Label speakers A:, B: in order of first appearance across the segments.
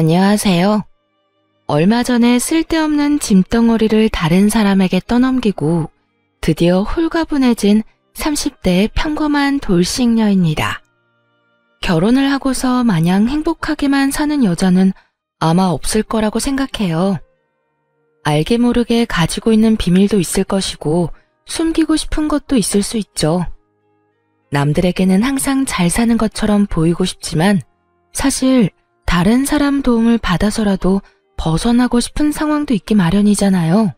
A: 안녕하세요. 얼마 전에 쓸데없는 짐덩어리를 다른 사람에게 떠넘기고 드디어 홀가분해진 30대의 평범한 돌싱녀입니다. 결혼을 하고서 마냥 행복하게만 사는 여자는 아마 없을 거라고 생각해요. 알게 모르게 가지고 있는 비밀도 있을 것이고 숨기고 싶은 것도 있을 수 있죠. 남들에게는 항상 잘 사는 것처럼 보이고 싶지만 사실 다른 사람 도움을 받아서라도 벗어나고 싶은 상황도 있기 마련이잖아요.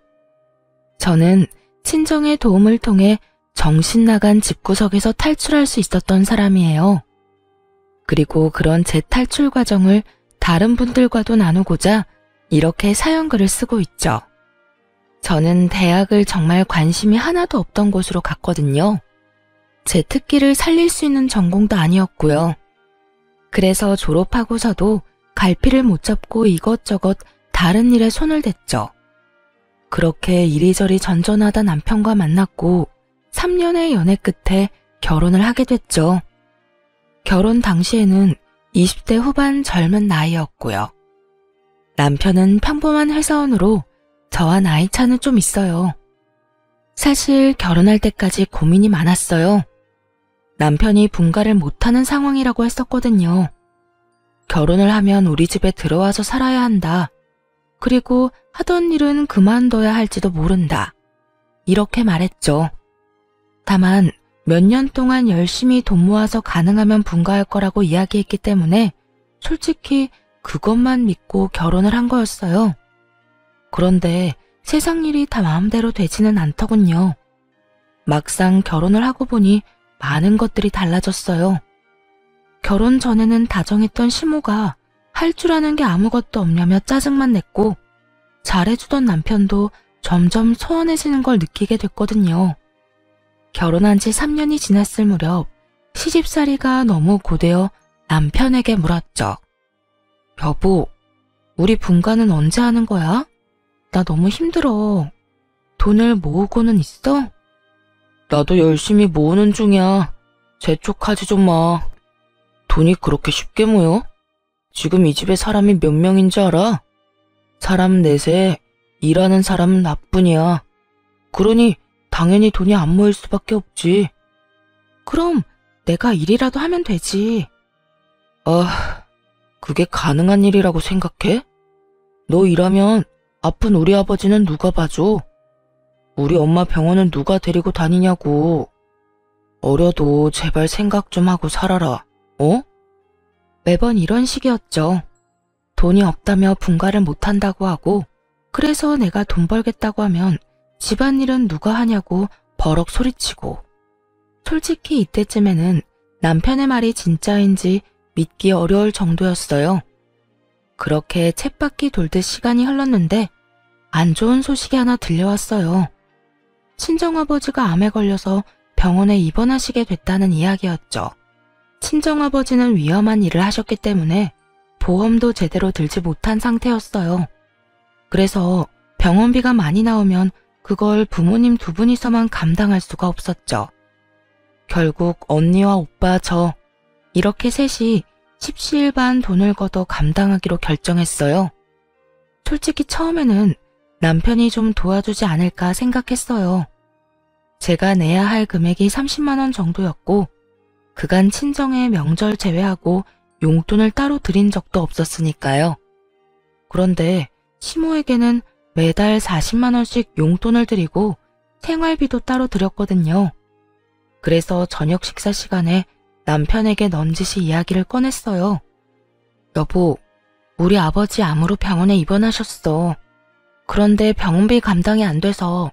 A: 저는 친정의 도움을 통해 정신 나간 집구석에서 탈출할 수 있었던 사람이에요. 그리고 그런 제 탈출 과정을 다른 분들과도 나누고자 이렇게 사연글을 쓰고 있죠. 저는 대학을 정말 관심이 하나도 없던 곳으로 갔거든요. 제 특기를 살릴 수 있는 전공도 아니었고요. 그래서 졸업하고서도 갈피를 못 잡고 이것저것 다른 일에 손을 댔죠. 그렇게 이리저리 전전하다 남편과 만났고 3년의 연애 끝에 결혼을 하게 됐죠. 결혼 당시에는 20대 후반 젊은 나이였고요. 남편은 평범한 회사원으로 저와 나이 차는 좀 있어요. 사실 결혼할 때까지 고민이 많았어요. 남편이 분가를 못하는 상황이라고 했었거든요. 결혼을 하면 우리 집에 들어와서 살아야 한다. 그리고 하던 일은 그만둬야 할지도 모른다. 이렇게 말했죠. 다만 몇 년 동안 열심히 돈 모아서 가능하면 분가할 거라고 이야기했기 때문에 솔직히 그것만 믿고 결혼을 한 거였어요. 그런데 세상 일이 다 마음대로 되지는 않더군요. 막상 결혼을 하고 보니 많은 것들이 달라졌어요. 결혼 전에는 다정했던 시모가 할 줄 아는 게 아무것도 없냐며 짜증만 냈고 잘해주던 남편도 점점 소원해지는 걸 느끼게 됐거든요. 결혼한 지 3년이 지났을 무렵 시집살이가 너무 고되어 남편에게 물었죠. 여보, 우리 분가는 언제 하는 거야? 나 너무 힘들어. 돈을 모으고는 있어? 나도 열심히 모으는 중이야. 재촉하지 좀 마. 돈이 그렇게 쉽게 모여? 지금 이 집에 사람이 몇 명인지 알아? 사람 넷에 일하는 사람은 나뿐이야. 그러니 당연히 돈이 안 모일 수밖에 없지. 그럼 내가 일이라도 하면 되지. 아, 그게 가능한 일이라고 생각해? 너 일하면 아픈 우리 아버지는 누가 봐줘? 우리 엄마 병원은 누가 데리고 다니냐고. 어려도 제발 생각 좀 하고 살아라. 어? 매번 이런 식이었죠. 돈이 없다며 분가를 못한다고 하고 그래서 내가 돈 벌겠다고 하면 집안일은 누가 하냐고 버럭 소리치고. 솔직히 이때쯤에는 남편의 말이 진짜인지 믿기 어려울 정도였어요. 그렇게 쳇바퀴 돌듯 시간이 흘렀는데 안 좋은 소식이 하나 들려왔어요. 친정아버지가 암에 걸려서 병원에 입원하시게 됐다는 이야기였죠. 친정아버지는 위험한 일을 하셨기 때문에 보험도 제대로 들지 못한 상태였어요. 그래서 병원비가 많이 나오면 그걸 부모님 두 분이서만 감당할 수가 없었죠. 결국 언니와 오빠 저 이렇게 셋이 십시일반 돈을 걷어 감당하기로 결정했어요. 솔직히 처음에는 남편이 좀 도와주지 않을까 생각했어요. 제가 내야 할 금액이 30만 원 정도였고 그간 친정에 명절 제외하고 용돈을 따로 드린 적도 없었으니까요. 그런데 시모에게는 매달 40만 원씩 용돈을 드리고 생활비도 따로 드렸거든요. 그래서 저녁 식사 시간에 남편에게 넌지시 이야기를 꺼냈어요. 여보, 우리 아버지 암으로 병원에 입원하셨어. 그런데 병원비 감당이 안 돼서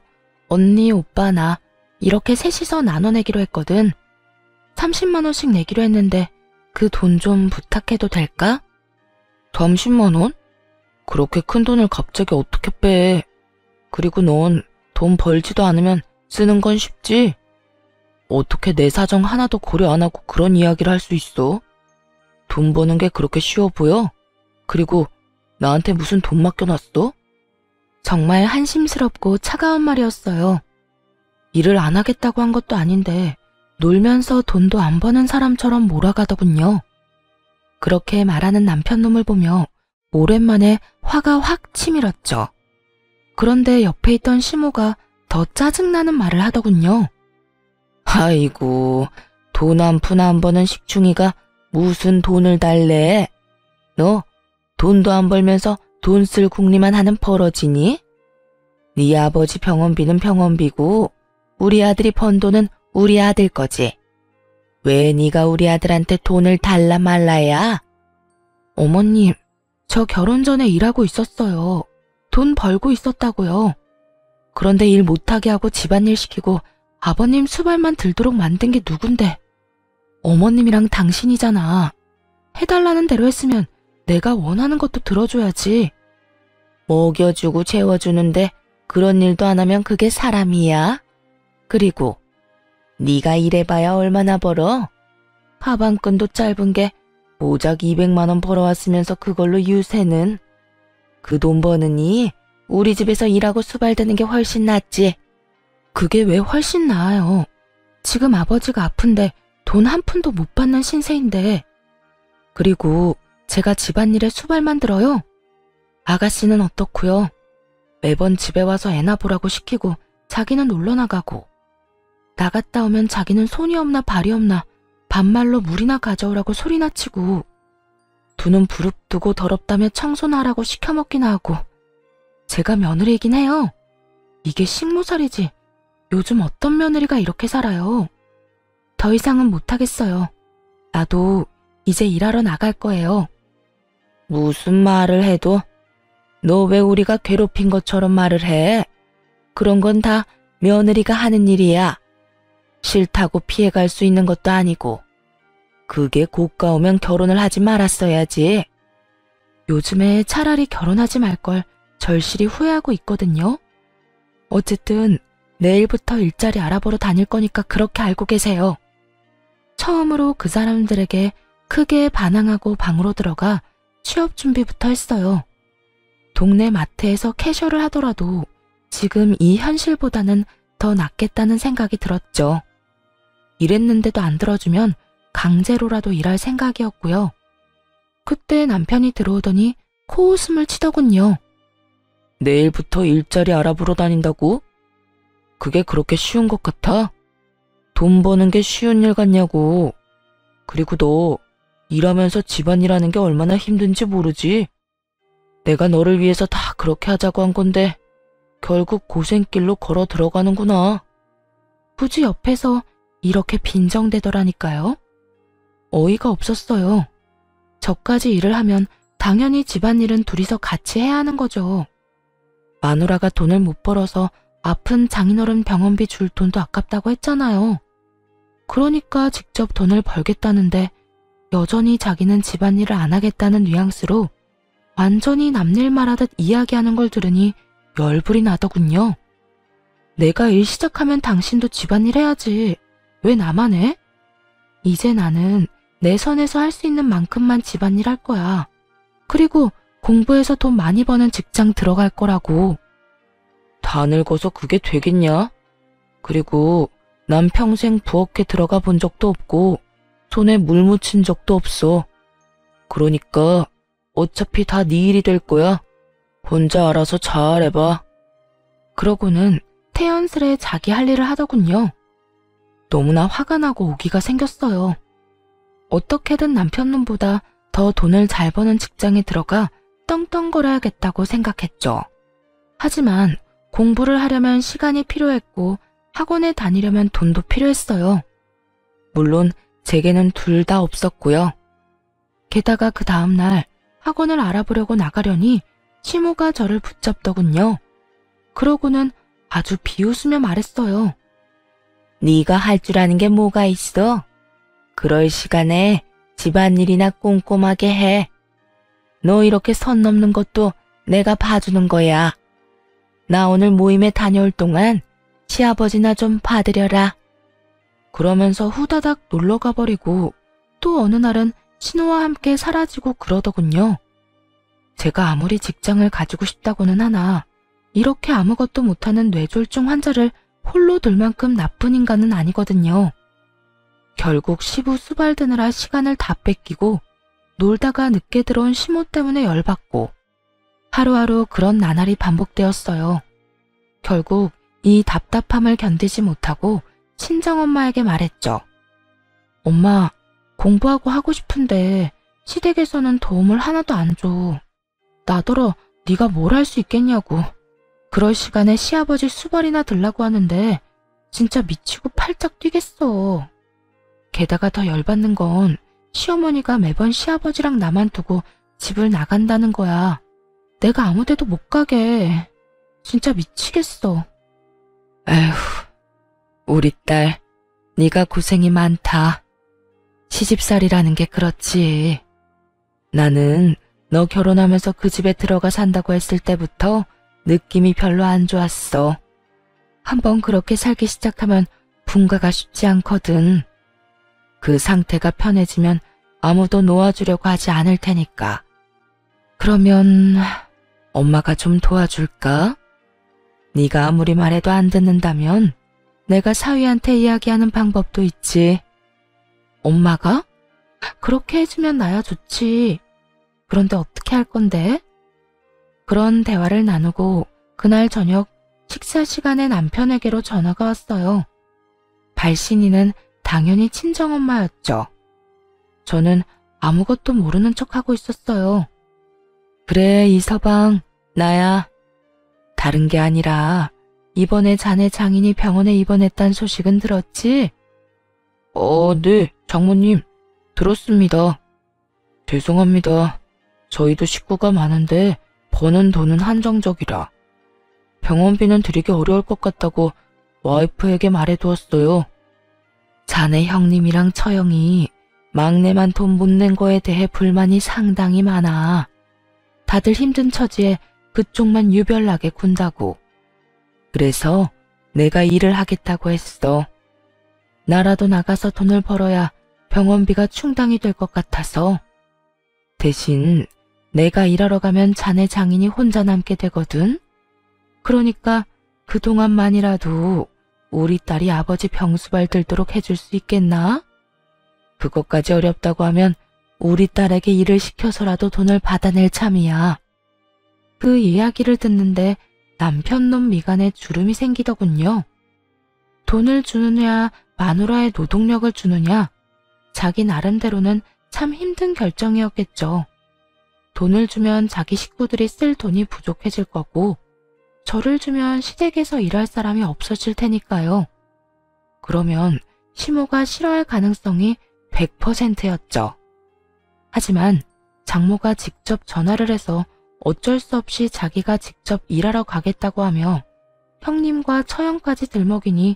A: 언니, 오빠, 나 이렇게 셋이서 나눠내기로 했거든. 30만 원씩 내기로 했는데 그 돈 좀 부탁해도 될까? 30만 원? 그렇게 큰 돈을 갑자기 어떻게 빼? 그리고 넌 돈 벌지도 않으면 쓰는 건 쉽지? 어떻게 내 사정 하나도 고려 안 하고 그런 이야기를 할 수 있어? 돈 버는 게 그렇게 쉬워 보여? 그리고 나한테 무슨 돈 맡겨놨어? 정말 한심스럽고 차가운 말이었어요. 일을 안 하겠다고 한 것도 아닌데 놀면서 돈도 안 버는 사람처럼 몰아가더군요. 그렇게 말하는 남편 놈을 보며 오랜만에 화가 확 치밀었죠. 그런데 옆에 있던 시모가 더 짜증나는 말을 하더군요. 아이고, 돈 한 푼 안 버는 식충이가 무슨 돈을 달래? 너 돈도 안 벌면서 돈 쓸 궁리만 하는 버러지니? 네 아버지 병원비는 병원비고 우리 아들이 번 돈은 우리 아들 거지. 왜 네가 우리 아들한테 돈을 달라 말라야? 어머님, 저 결혼 전에 일하고 있었어요. 돈 벌고 있었다고요. 그런데 일 못하게 하고 집안일 시키고 아버님 수발만 들도록 만든 게 누군데? 어머님이랑 당신이잖아. 해달라는 대로 했으면 내가 원하는 것도 들어줘야지. 먹여주고 재워주는데 그런 일도 안 하면 그게 사람이야? 그리고 네가 일해봐야 얼마나 벌어? 하반끈도 짧은 게 모작 200만 원 벌어왔으면서 그걸로 유세는? 그 돈 버느니 우리 집에서 일하고 수발드는 게 훨씬 낫지. 그게 왜 훨씬 나아요? 지금 아버지가 아픈데 돈 한 푼도 못 받는 신세인데. 그리고 제가 집안일에 수발만 들어요? 아가씨는 어떻고요? 매번 집에 와서 애나 보라고 시키고 자기는 놀러 나가고, 나갔다 오면 자기는 손이 없나 발이 없나 반말로 물이나 가져오라고 소리나 치고, 두 눈 부릅뜨고 더럽다며 청소나 하라고 시켜먹기나 하고. 제가 며느리이긴 해요. 이게 식모살이지. 요즘 어떤 며느리가 이렇게 살아요. 더 이상은 못하겠어요. 나도 이제 일하러 나갈 거예요. 무슨 말을 해도 너 왜 우리가 괴롭힌 것처럼 말을 해? 그런 건 다 며느리가 하는 일이야. 싫다고 피해갈 수 있는 것도 아니고. 그게 고가오면 결혼을 하지 말았어야지. 요즘에 차라리 결혼하지 말 걸 절실히 후회하고 있거든요. 어쨌든 내일부터 일자리 알아보러 다닐 거니까 그렇게 알고 계세요. 처음으로 그 사람들에게 크게 반항하고 방으로 들어가 취업 준비부터 했어요. 동네 마트에서 캐셔를 하더라도 지금 이 현실보다는 더 낫겠다는 생각이 들었죠. 이랬는데도 안 들어주면 강제로라도 일할 생각이었고요. 그때 남편이 들어오더니 코웃음을 치더군요. 내일부터 일자리 알아보러 다닌다고? 그게 그렇게 쉬운 것 같아? 돈 버는 게 쉬운 일 같냐고. 그리고 너 일하면서 집안일하는 게 얼마나 힘든지 모르지? 내가 너를 위해서 다 그렇게 하자고 한 건데 결국 고생길로 걸어 들어가는구나. 굳이 옆에서 이렇게 빈정대더라니까요. 어이가 없었어요. 저까지 일을 하면 당연히 집안일은 둘이서 같이 해야 하는 거죠. 마누라가 돈을 못 벌어서 아픈 장인어른 병원비 줄 돈도 아깝다고 했잖아요. 그러니까 직접 돈을 벌겠다는데 여전히 자기는 집안일을 안 하겠다는 뉘앙스로 완전히 남일 말하듯 이야기하는 걸 들으니 열불이 나더군요. 내가 일 시작하면 당신도 집안일 해야지. 왜 나만 해? 이제 나는 내 선에서 할 수 있는 만큼만 집안일 할 거야. 그리고 공부해서 돈 많이 버는 직장 들어갈 거라고. 다 늙어서 그게 되겠냐? 그리고 난 평생 부엌에 들어가 본 적도 없고 손에 물 묻힌 적도 없어. 그러니까 어차피 다 네 일이 될 거야. 혼자 알아서 잘해봐. 그러고는 태연스레 자기 할 일을 하더군요. 너무나 화가 나고 오기가 생겼어요. 어떻게든 남편 눈보다 더 돈을 잘 버는 직장에 들어가 떵떵거려야겠다고 생각했죠. 하지만 공부를 하려면 시간이 필요했고 학원에 다니려면 돈도 필요했어요. 물론 제게는 둘 다 없었고요. 게다가 그 다음날 학원을 알아보려고 나가려니 시모가 저를 붙잡더군요. 그러고는 아주 비웃으며 말했어요. 네가 할 줄 아는 게 뭐가 있어? 그럴 시간에 집안일이나 꼼꼼하게 해. 너 이렇게 선 넘는 것도 내가 봐주는 거야. 나 오늘 모임에 다녀올 동안 시아버지나 좀 봐드려라. 그러면서 후다닥 놀러 가버리고 또 어느 날은 신호와 함께 사라지고 그러더군요. 제가 아무리 직장을 가지고 싶다고는 하나 이렇게 아무것도 못하는 뇌졸중 환자를 홀로 둘 만큼 나쁜 인간은 아니거든요. 결국 시부 수발드느라 시간을 다 뺏기고 놀다가 늦게 들어온 시모 때문에 열받고 하루하루 그런 나날이 반복되었어요. 결국 이 답답함을 견디지 못하고 친정엄마에게 말했죠. 엄마, 공부하고 하고 싶은데 시댁에서는 도움을 하나도 안 줘. 나더러 네가 뭘 할 수 있겠냐고. 그럴 시간에 시아버지 수발이나 들라고 하는데 진짜 미치고 팔짝 뛰겠어. 게다가 더 열받는 건 시어머니가 매번 시아버지랑 나만 두고 집을 나간다는 거야. 내가 아무 데도 못 가게. 진짜 미치겠어. 에휴, 우리 딸, 네가 고생이 많다. 시집살이라는 게 그렇지. 나는 너 결혼하면서 그 집에 들어가 산다고 했을 때부터 느낌이 별로 안 좋았어. 한번 그렇게 살기 시작하면 분가가 쉽지 않거든. 그 상태가 편해지면 아무도 놓아주려고 하지 않을 테니까. 그러면 엄마가 좀 도와줄까? 네가 아무리 말해도 안 듣는다면 내가 사위한테 이야기하는 방법도 있지. 엄마가? 그렇게 해주면 나야 좋지. 그런데 어떻게 할 건데? 그런 대화를 나누고 그날 저녁 식사 시간에 남편에게로 전화가 왔어요. 발신이는 당연히 친정엄마였죠. 저는 아무것도 모르는 척하고 있었어요. 그래, 이서방, 나야. 다른 게 아니라 이번에 자네 장인이 병원에 입원했단 소식은 들었지? 네, 장모님. 들었습니다. 죄송합니다. 저희도 식구가 많은데 버는 돈은 한정적이라. 병원비는 드리기 어려울 것 같다고 와이프에게 말해두었어요. 자네 형님이랑 처형이 막내만 돈 못 낸 거에 대해 불만이 상당히 많아. 다들 힘든 처지에 그쪽만 유별나게 군다고. 그래서 내가 일을 하겠다고 했어. 나라도 나가서 돈을 벌어야 병원비가 충당이 될 것 같아서. 대신 내가 일하러 가면 자네 장인이 혼자 남게 되거든. 그러니까 그동안만이라도 우리 딸이 아버지 병수발 들도록 해줄 수 있겠나? 그것까지 어렵다고 하면 우리 딸에게 일을 시켜서라도 돈을 받아낼 참이야. 그 이야기를 듣는데 남편놈 미간에 주름이 생기더군요. 돈을 주느냐 마누라의 노동력을 주느냐, 자기 나름대로는 참 힘든 결정이었겠죠. 돈을 주면 자기 식구들이 쓸 돈이 부족해질 거고, 저를 주면 시댁에서 일할 사람이 없어질 테니까요. 그러면 시모가 싫어할 가능성이 100%였죠. 하지만 장모가 직접 전화를 해서 어쩔 수 없이 자기가 직접 일하러 가겠다고 하며 형님과 처형까지 들먹이니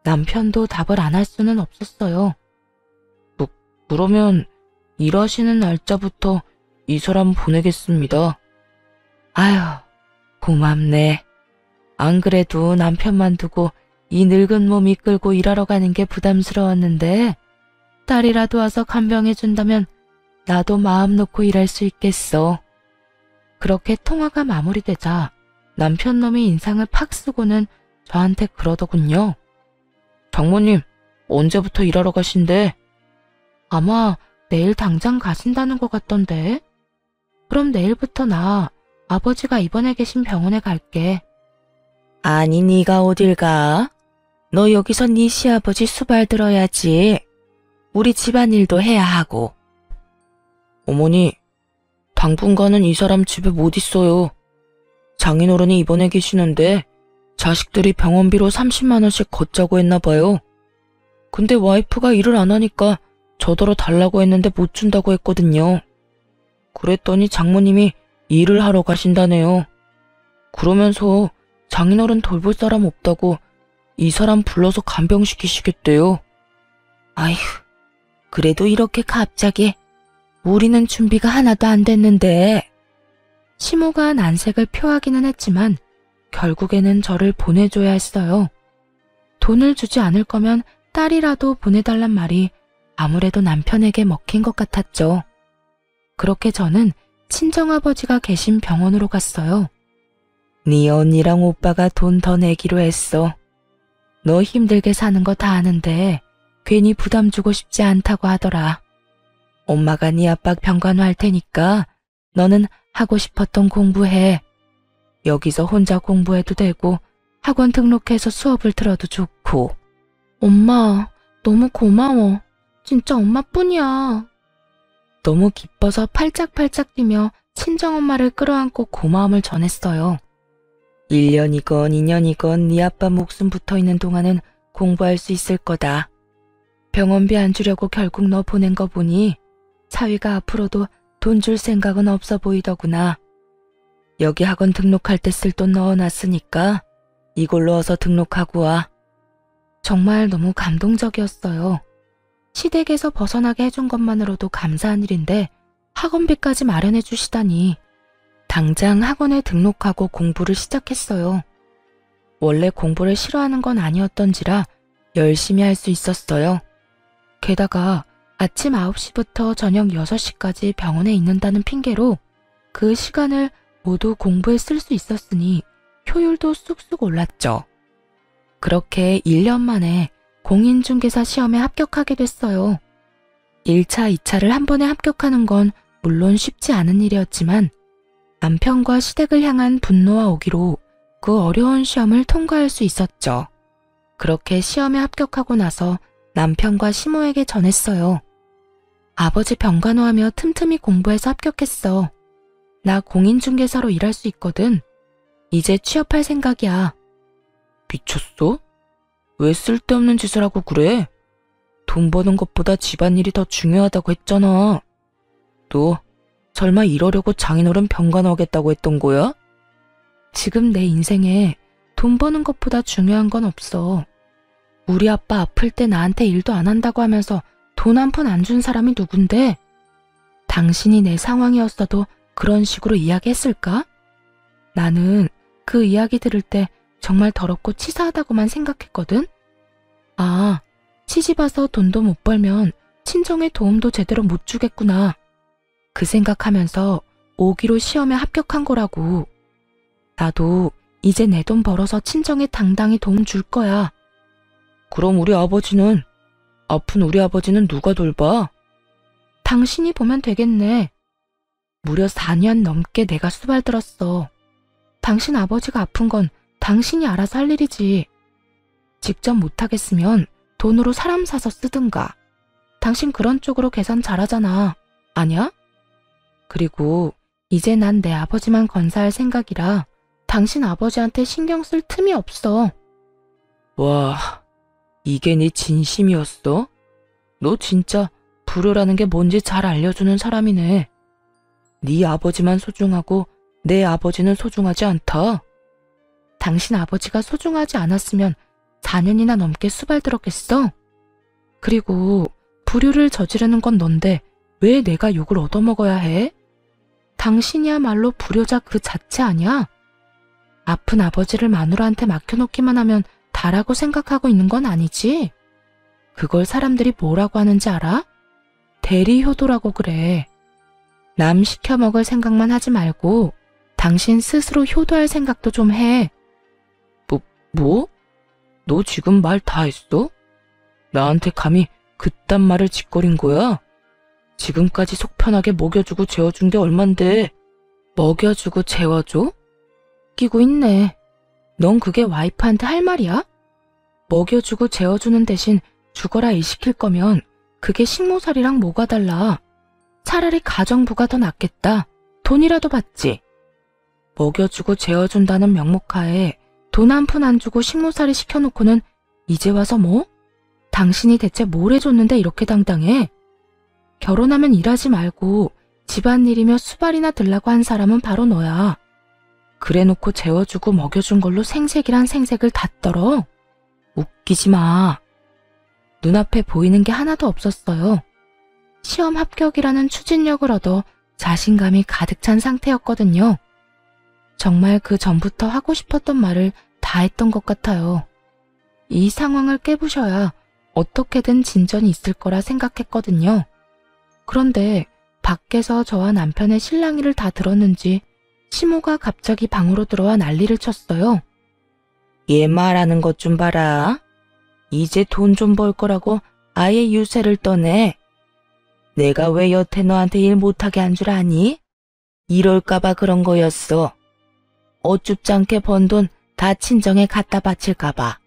A: 남편도 답을 안 할 수는 없었어요. 그러면 일하시는 날짜부터 이 사람 보내겠습니다. 아휴, 고맙네. 안 그래도 남편만 두고 이 늙은 몸 이끌고 일하러 가는 게 부담스러웠는데 딸이라도 와서 간병해준다면 나도 마음 놓고 일할 수 있겠어. 그렇게 통화가 마무리되자 남편놈이 인상을 팍 쓰고는 저한테 그러더군요. 장모님, 언제부터 일하러 가신대? 아마 내일 당장 가신다는 것 같던데. 그럼 내일부터 나 아버지가 입원해 계신 병원에 갈게. 아니, 네가 어딜 가? 너 여기서 네 시아버지 수발 들어야지. 우리 집안일도 해야 하고. 어머니, 당분간은 이 사람 집에 못 있어요. 장인어른이 입원해 계시는데 자식들이 병원비로 30만 원씩 걷자고 했나 봐요. 근데 와이프가 일을 안 하니까 저더러 달라고 했는데 못 준다고 했거든요. 그랬더니 장모님이 일을 하러 가신다네요. 그러면서 장인어른 돌볼 사람 없다고 이 사람 불러서 간병시키시겠대요. 아휴, 그래도 이렇게 갑자기. 우리는 준비가 하나도 안 됐는데. 시모가 난색을 표하기는 했지만 결국에는 저를 보내줘야 했어요. 돈을 주지 않을 거면 딸이라도 보내달란 말이 아무래도 남편에게 먹힌 것 같았죠. 그렇게 저는 친정아버지가 계신 병원으로 갔어요. 네 언니랑 오빠가 돈 더 내기로 했어. 너 힘들게 사는 거 다 아는데 괜히 부담 주고 싶지 않다고 하더라. 엄마가 네 아빠 병간호 할 테니까 너는 하고 싶었던 공부해. 여기서 혼자 공부해도 되고 학원 등록해서 수업을 들어도 좋고. 엄마, 너무 고마워. 진짜 엄마뿐이야. 너무 기뻐서 팔짝팔짝 뛰며 친정엄마를 끌어안고 고마움을 전했어요. 1년이건 2년이건 네 아빠 목숨 붙어있는 동안은 공부할 수 있을 거다. 병원비 안 주려고 결국 너 보낸 거 보니 사위가 앞으로도 돈 줄 생각은 없어 보이더구나. 여기 학원 등록할 때 쓸 돈 넣어놨으니까 이걸로 어서 등록하고 와. 정말 너무 감동적이었어요. 시댁에서 벗어나게 해준 것만으로도 감사한 일인데 학원비까지 마련해 주시다니. 당장 학원에 등록하고 공부를 시작했어요. 원래 공부를 싫어하는 건 아니었던지라 열심히 할 수 있었어요. 게다가 아침 9시부터 저녁 6시까지 병원에 있는다는 핑계로 그 시간을 모두 공부에 쓸 수 있었으니 효율도 쑥쑥 올랐죠. 그렇게 1년 만에 공인중개사 시험에 합격하게 됐어요. 1차, 2차를 한 번에 합격하는 건 물론 쉽지 않은 일이었지만 남편과 시댁을 향한 분노와 오기로 그 어려운 시험을 통과할 수 있었죠. 그렇게 시험에 합격하고 나서 남편과 시모에게 전했어요. 아버지 병간호하며 틈틈이 공부해서 합격했어. 나 공인중개사로 일할 수 있거든. 이제 취업할 생각이야. 미쳤어? 왜 쓸데없는 짓을 하고 그래? 돈 버는 것보다 집안일이 더 중요하다고 했잖아. 너 설마 이러려고 장인어른 병간호하겠다고 했던 거야? 지금 내 인생에 돈 버는 것보다 중요한 건 없어. 우리 아빠 아플 때 나한테 일도 안 한다고 하면서 돈 한 푼 안 준 사람이 누군데? 당신이 내 상황이었어도 그런 식으로 이야기했을까? 나는 그 이야기 들을 때 정말 더럽고 치사하다고만 생각했거든? 아, 시집와서 돈도 못 벌면 친정에 도움도 제대로 못 주겠구나. 그 생각하면서 오기로 시험에 합격한 거라고. 나도 이제 내 돈 벌어서 친정에 당당히 도움 줄 거야. 그럼 우리 아버지는? 아픈 우리 아버지는 누가 돌봐? 당신이 보면 되겠네. 무려 4년 넘게 내가 수발들었어. 당신 아버지가 아픈 건 당신이 알아서 할 일이지. 직접 못하겠으면 돈으로 사람 사서 쓰든가. 당신 그런 쪽으로 계산 잘하잖아. 아냐? 그리고 이제 난 내 아버지만 건사할 생각이라 당신 아버지한테 신경 쓸 틈이 없어. 와, 이게 네 진심이었어? 너 진짜 불효라는 게 뭔지 잘 알려주는 사람이네. 네 아버지만 소중하고 내 아버지는 소중하지 않다. 당신 아버지가 소중하지 않았으면 4년이나 넘게 수발들었겠어? 그리고 불효를 저지르는 건 넌데 왜 내가 욕을 얻어먹어야 해? 당신이야말로 불효자 그 자체 아니야? 아픈 아버지를 마누라한테 맡겨놓기만 하면 다라고 생각하고 있는 건 아니지? 그걸 사람들이 뭐라고 하는지 알아? 대리효도라고 그래. 남 시켜먹을 생각만 하지 말고 당신 스스로 효도할 생각도 좀 해. 뭐? 너 지금 말 다 했어? 나한테 감히 그딴 말을 짓거린 거야? 지금까지 속 편하게 먹여주고 재워준 게 얼만데. 먹여주고 재워줘? 끼고 있네. 넌 그게 와이프한테 할 말이야? 먹여주고 재워주는 대신 죽어라 일 시킬 거면 그게 식모살이랑 뭐가 달라. 차라리 가정부가 더 낫겠다. 돈이라도 받지. 먹여주고 재워준다는 명목하에 돈 한 푼 안 주고 식모살이 시켜놓고는 이제 와서 뭐? 당신이 대체 뭘 해줬는데 이렇게 당당해? 결혼하면 일하지 말고 집안일이며 수발이나 들라고 한 사람은 바로 너야. 그래놓고 재워주고 먹여준 걸로 생색이란 생색을 다 떨어? 웃기지 마. 눈앞에 보이는 게 하나도 없었어요. 시험 합격이라는 추진력을 얻어 자신감이 가득 찬 상태였거든요. 정말 그 전부터 하고 싶었던 말을 다 했던 것 같아요. 이 상황을 깨부셔야 어떻게든 진전이 있을 거라 생각했거든요. 그런데 밖에서 저와 남편의 실랑이를 다 들었는지 시모가 갑자기 방으로 들어와 난리를 쳤어요. 얘 말하는 것 좀 봐라. 이제 돈 좀 벌 거라고 아예 유세를 떠네. 내가 왜 여태 너한테 일 못하게 한 줄 아니? 이럴까봐 그런 거였어. 어줍잖게 번 돈 다 친정에 갖다 바칠까봐.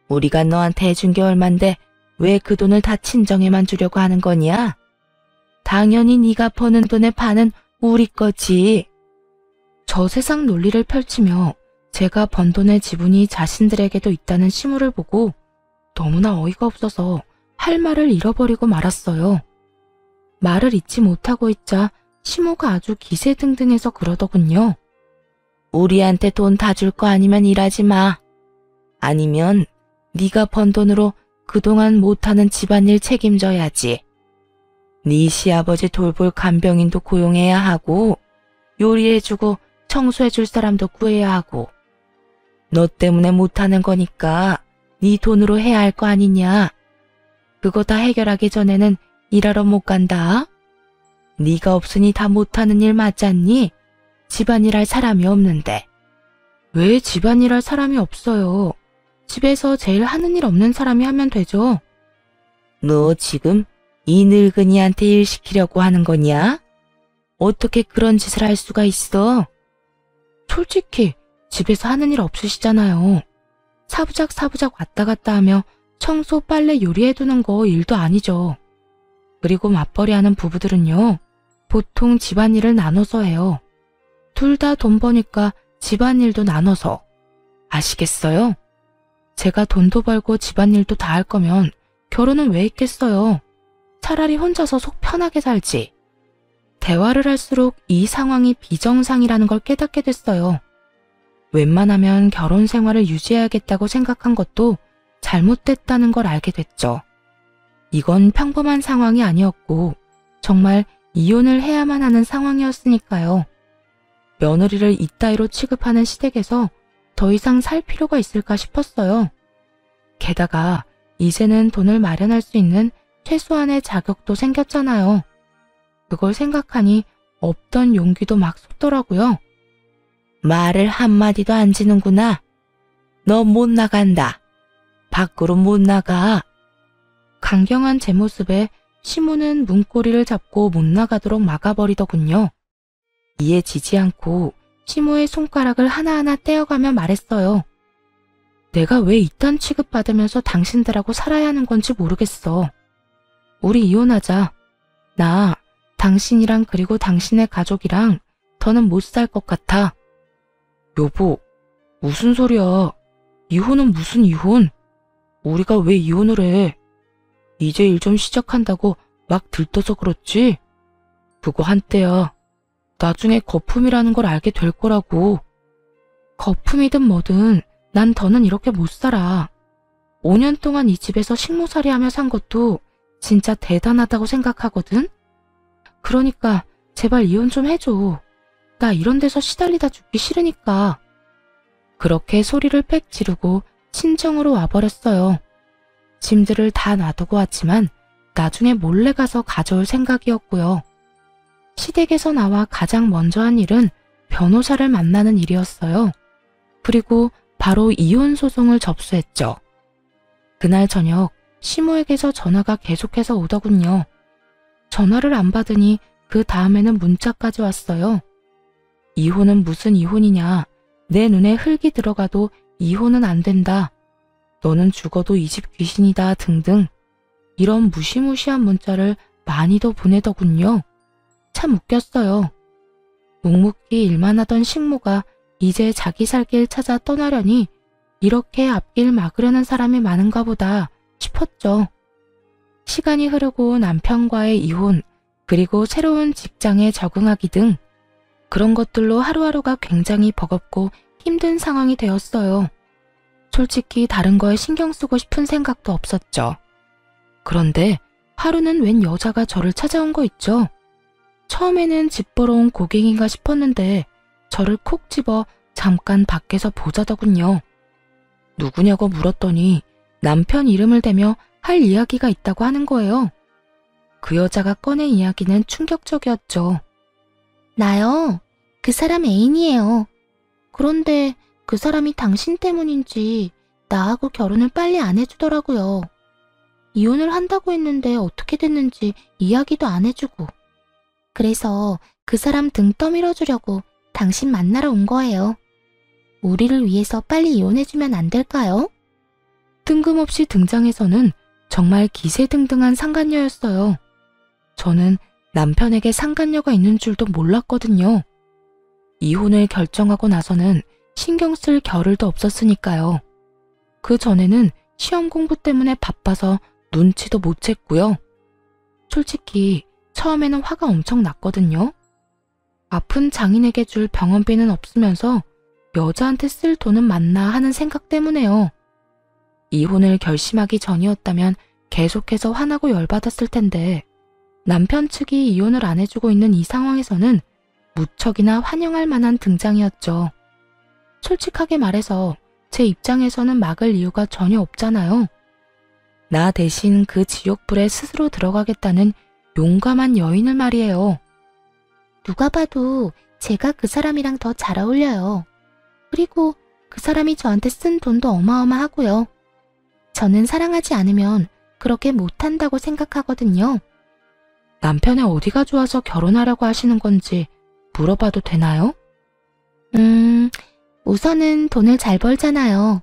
A: 우리가 너한테 해준 게 얼만데 왜 그 돈을 다 친정에만 주려고 하는 거냐? 당연히 네가 버는 돈의 반은 우리 거지. 저 세상 논리를 펼치며 제가 번 돈의 지분이 자신들에게도 있다는 시무를 보고 너무나 어이가 없어서 할 말을 잃어버리고 말았어요. 말을 잊지 못하고 있자 시무가 아주 기세등등해서 그러더군요. 우리한테 돈 다 줄 거 아니면 일하지 마. 아니면 네가 번 돈으로 그동안 못하는 집안일 책임져야지. 네 시아버지 돌볼 간병인도 고용해야 하고 요리해주고 청소해줄 사람도 구해야 하고 너 때문에 못하는 거니까 네 돈으로 해야 할 거 아니냐. 그거 다 해결하기 전에는 일하러 못 간다. 네가 없으니 다 못하는 일 맞잖니? 집안일 할 사람이 없는데. 왜 집안일 할 사람이 없어요? 집에서 제일 하는 일 없는 사람이 하면 되죠. 너 지금 이 늙은이한테 일 시키려고 하는 거냐? 어떻게 그런 짓을 할 수가 있어? 솔직히 집에서 하는 일 없으시잖아요. 사부작 왔다 갔다 하며 청소, 빨래, 요리해두는 거 일도 아니죠. 그리고 맞벌이 하는 부부들은요, 보통 집안일을 나눠서 해요. 둘 다 돈 버니까 집안일도 나눠서. 아시겠어요? 제가 돈도 벌고 집안일도 다 할 거면 결혼은 왜 했겠어요? 차라리 혼자서 속 편하게 살지. 대화를 할수록 이 상황이 비정상이라는 걸 깨닫게 됐어요. 웬만하면 결혼 생활을 유지해야겠다고 생각한 것도 잘못됐다는 걸 알게 됐죠. 이건 평범한 상황이 아니었고 정말 이혼을 해야만 하는 상황이었으니까요. 며느리를 이따위로 취급하는 시댁에서 더 이상 살 필요가 있을까 싶었어요. 게다가 이제는 돈을 마련할 수 있는 최소한의 자격도 생겼잖아요. 그걸 생각하니 없던 용기도 막 솟더라고요. 말을 한마디도 안 지는구나. 너 못 나간다. 밖으로 못 나가. 강경한 제 모습에 시무는 문고리를 잡고 못 나가도록 막아버리더군요. 이에 지지 않고 시무의 손가락을 하나하나 떼어가며 말했어요. 내가 왜 이딴 취급받으면서 당신들하고 살아야 하는 건지 모르겠어. 우리 이혼하자. 나 당신이랑 그리고 당신의 가족이랑 더는 못 살 것 같아. 여보, 무슨 소리야. 이혼은 무슨 이혼? 우리가 왜 이혼을 해? 이제 일 좀 시작한다고 막 들떠서 그렇지? 그거 한때야. 나중에 거품이라는 걸 알게 될 거라고. 거품이든 뭐든 난 더는 이렇게 못 살아. 5년 동안 이 집에서 식모살이 하며 산 것도 진짜 대단하다고 생각하거든? 그러니까 제발 이혼 좀 해줘. 나 이런 데서 시달리다 죽기 싫으니까. 그렇게 소리를 빽 지르고 친정으로 와버렸어요. 짐들을 다 놔두고 왔지만 나중에 몰래 가서 가져올 생각이었고요. 시댁에서 나와 가장 먼저 한 일은 변호사를 만나는 일이었어요. 그리고 바로 이혼 소송을 접수했죠. 그날 저녁 시모에게서 전화가 계속해서 오더군요. 전화를 안 받으니 그 다음에는 문자까지 왔어요. 이혼은 무슨 이혼이냐. 내 눈에 흙이 들어가도 이혼은 안 된다. 너는 죽어도 이 집 귀신이다 등등 이런 무시무시한 문자를 많이도 보내더군요. 참 웃겼어요. 묵묵히 일만 하던 식모가 이제 자기 살 길 찾아 떠나려니 이렇게 앞길 막으려는 사람이 많은가 보다 싶었죠. 시간이 흐르고 남편과의 이혼, 그리고 새로운 직장에 적응하기 등 그런 것들로 하루하루가 굉장히 버겁고 힘든 상황이 되었어요. 솔직히 다른 거에 신경 쓰고 싶은 생각도 없었죠. 그런데 하루는 웬 여자가 저를 찾아온 거 있죠. 처음에는 집 보러 온 고객인가 싶었는데 저를 콕 집어 잠깐 밖에서 보자더군요. 누구냐고 물었더니 남편 이름을 대며 할 이야기가 있다고 하는 거예요. 그 여자가 꺼낸 이야기는 충격적이었죠. 나요. 그 사람 애인이에요. 그런데 그 사람이 당신 때문인지 나하고 결혼을 빨리 안 해주더라고요.
B: 이혼을 한다고 했는데 어떻게 됐는지 이야기도 안 해주고. 그래서 그 사람 등 떠밀어 주려고 당신 만나러 온 거예요. 우리를 위해서 빨리 이혼해주면 안 될까요?
A: 뜬금없이 등장해서는 정말 기세등등한 상간녀였어요. 저는 남편에게 상간녀가 있는 줄도 몰랐거든요. 이혼을 결정하고 나서는 신경 쓸 겨를도 없었으니까요. 그 전에는 시험 공부 때문에 바빠서 눈치도 못 챘고요. 솔직히 처음에는 화가 엄청 났거든요. 아픈 장인에게 줄 병원비는 없으면서 여자한테 쓸 돈은 많나 하는 생각 때문에요. 이혼을 결심하기 전이었다면 계속해서 화나고 열받았을 텐데 남편 측이 이혼을 안 해주고 있는 이 상황에서는 무척이나 환영할 만한 등장이었죠. 솔직하게 말해서 제 입장에서는 막을 이유가 전혀 없잖아요. 나 대신 그 지옥불에 스스로 들어가겠다는 용감한 여인을 말이에요.
B: 누가 봐도 제가 그 사람이랑 더 잘 어울려요. 그리고 그 사람이 저한테 쓴 돈도 어마어마하고요. 저는 사랑하지 않으면 그렇게 못한다고 생각하거든요.
A: 남편의 어디가 좋아서 결혼하려고 하시는 건지 물어봐도 되나요?
B: 우선은 돈을 잘 벌잖아요.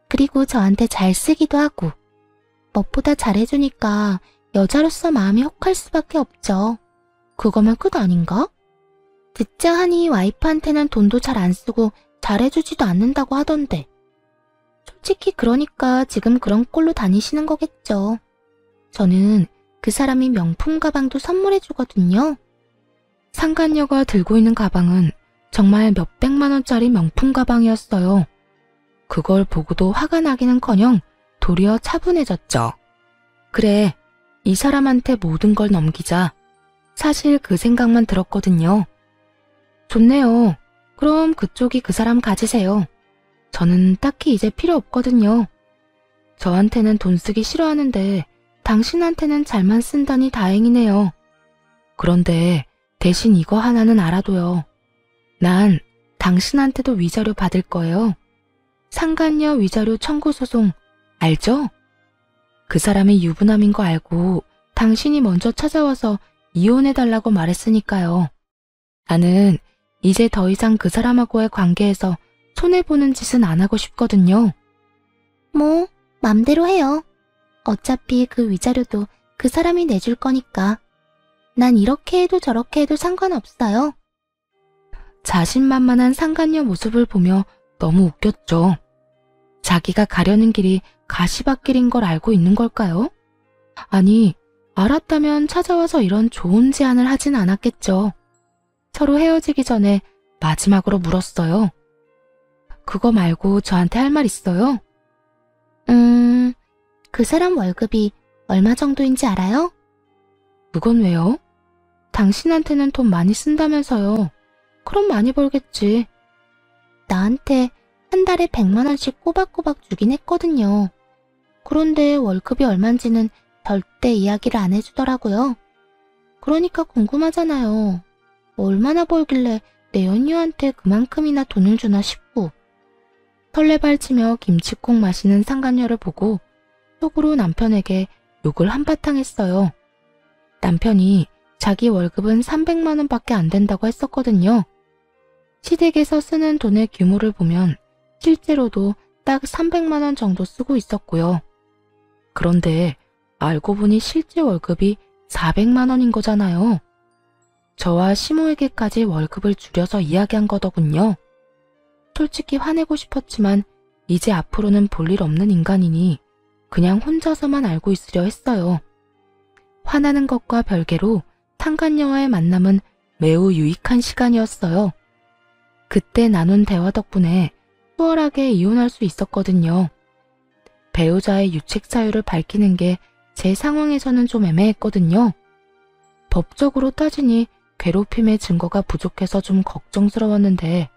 B: 그리고 저한테 잘 쓰기도 하고. 무엇보다 잘해주니까 여자로서 마음이 혹할 수밖에 없죠. 그거면 끝 아닌가? 듣자 하니 와이프한테는 돈도 잘 안 쓰고 잘해주지도 않는다고 하던데. 솔직히 그러니까 지금 그런 꼴로 다니시는 거겠죠. 저는 그 사람이 명품 가방도 선물해주거든요.
A: 상간녀가 들고 있는 가방은 정말 몇백만 원짜리 명품 가방이었어요. 그걸 보고도 화가 나기는커녕 도리어 차분해졌죠. 그래, 이 사람한테 모든 걸 넘기자. 사실 그 생각만 들었거든요. 좋네요. 그럼 그쪽이 그 사람 가지세요. 저는 딱히 이제 필요 없거든요. 저한테는 돈 쓰기 싫어하는데 당신한테는 잘만 쓴다니 다행이네요. 그런데 대신 이거 하나는 알아둬요. 난 당신한테도 위자료 받을 거예요. 상간녀 위자료 청구 소송 알죠? 그 사람이 유부남인 거 알고 당신이 먼저 찾아와서 이혼해달라고 말했으니까요. 나는 이제 더 이상 그 사람하고의 관계에서 손해보는 짓은 안 하고 싶거든요.
B: 뭐 맘대로 해요. 어차피 그 위자료도 그 사람이 내줄 거니까. 난 이렇게 해도 저렇게 해도 상관없어요.
A: 자신만만한 상간녀 모습을 보며 너무 웃겼죠. 자기가 가려는 길이 가시밭길인 걸 알고 있는 걸까요? 아니, 알았다면 찾아와서 이런 좋은 제안을 하진 않았겠죠. 서로 헤어지기 전에 마지막으로 물었어요. 그거 말고 저한테 할 말 있어요?
B: 그 사람 월급이 얼마 정도인지 알아요?
A: 그건 왜요? 당신한테는 돈 많이 쓴다면서요. 그럼 많이 벌겠지.
B: 나한테 한 달에 100만 원씩 꼬박꼬박 주긴 했거든요. 그런데 월급이 얼만지는 절대 이야기를 안 해주더라고요. 그러니까 궁금하잖아요. 얼마나 벌길래 내 연유한테 그만큼이나 돈을 주나 싶고. 설레발치며 김치국 마시는 상간녀를 보고 속으로 남편에게 욕을 한바탕 했어요. 남편이 자기 월급은 300만 원밖에 안 된다고 했었거든요. 시댁에서 쓰는 돈의 규모를 보면 실제로도 딱 300만 원 정도 쓰고 있었고요. 그런데 알고 보니 실제 월급이 400만 원인 거잖아요. 저와 시모에게까지 월급을 줄여서 이야기한 거더군요. 솔직히 화내고 싶었지만 이제 앞으로는 볼 일 없는 인간이니 그냥 혼자서만 알고 있으려 했어요. 화나는 것과 별개로 상간녀와의 만남은 매우 유익한 시간이었어요. 그때 나눈 대화 덕분에 수월하게 이혼할 수 있었거든요. 배우자의 유책 사유를 밝히는 게 제 상황에서는 좀 애매했거든요. 법적으로 따지니 괴롭힘의 증거가 부족해서 좀 걱정스러웠는데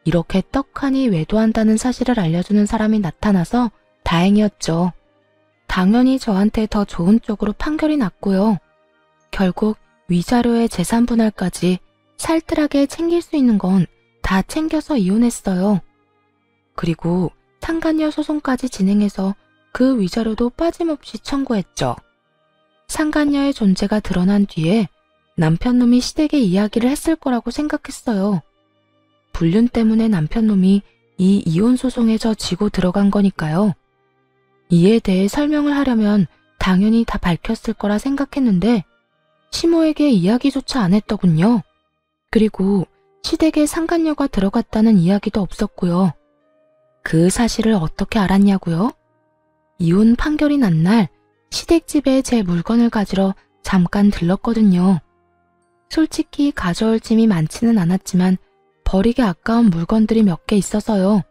B: 이렇게 떡하니 외도한다는 사실을 알려주는 사람이 나타나서 다행이었죠. 당연히 저한테 더 좋은 쪽으로 판결이 났고요. 결국 위자료의 재산 분할까지 살뜰하게 챙길 수 있는 건 다 챙겨서 이혼했어요. 그리고 상간녀 소송까지 진행해서
A: 그 위자료도 빠짐없이 청구했죠. 상간녀의 존재가 드러난 뒤에 남편놈이 시댁에 이야기를 했을 거라고 생각했어요. 불륜 때문에 남편놈이 이 이혼 소송에 져지고 들어간 거니까요. 이에 대해 설명을 하려면 당연히 다 밝혔을 거라 생각했는데 시모에게 이야기조차 안 했더군요. 그리고 시댁에 상간녀가 들어갔다는 이야기도 없었고요. 그 사실을 어떻게 알았냐고요? 이혼 판결이 난 날 시댁집에 제 물건을 가지러 잠깐 들렀거든요. 솔직히 가져올 짐이 많지는 않았지만 버리기 아까운 물건들이 몇 개 있어서요.